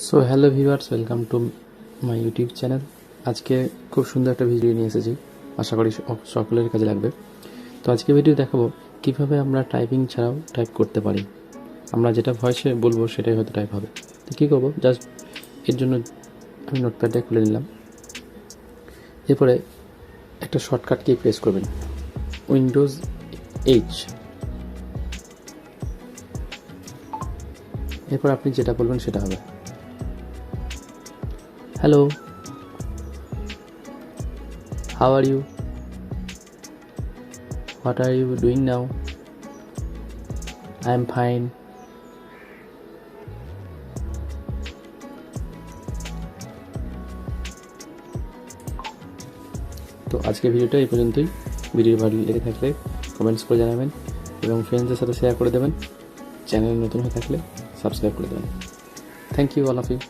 So hello viewers, welcome to my YouTube channel. আজকে খুব সুন্দর একটা ভিডিও নিয়ে এসেছি, আশা করি সকলের কাজে লাগবে। তো আজকে ভিডিও দেখাবো কীভাবে আমরা টাইপিং ছাড়াও টাইপ করতে পারি। আমরা যেটা ভয়েসে বলবো সেটাই হয়তো টাইপ হবে। তো কী করবো, জাস্ট এর জন্য আমি নোটপ্যাডটা খুলে নিলাম। এরপরে একটা শর্টকাট কি প্রেস করবেন, উইন্ডোজ এইচ। এরপর আপনি যেটা বলবেন সেটা হবে। Hello, how are you? What are you doing now? I am fine. তো আজকের ভিডিওটা এই পর্যন্তই। ভিডিও ভালো লেগে থাকলে কমেন্টস করে জানাবেন এবং ফ্রেন্ডসদের সাথে শেয়ার করে দেবেন। চ্যানেল নতুন হয়ে থাকলে সাবস্ক্রাইব করে দেবেন। Thank you all of you.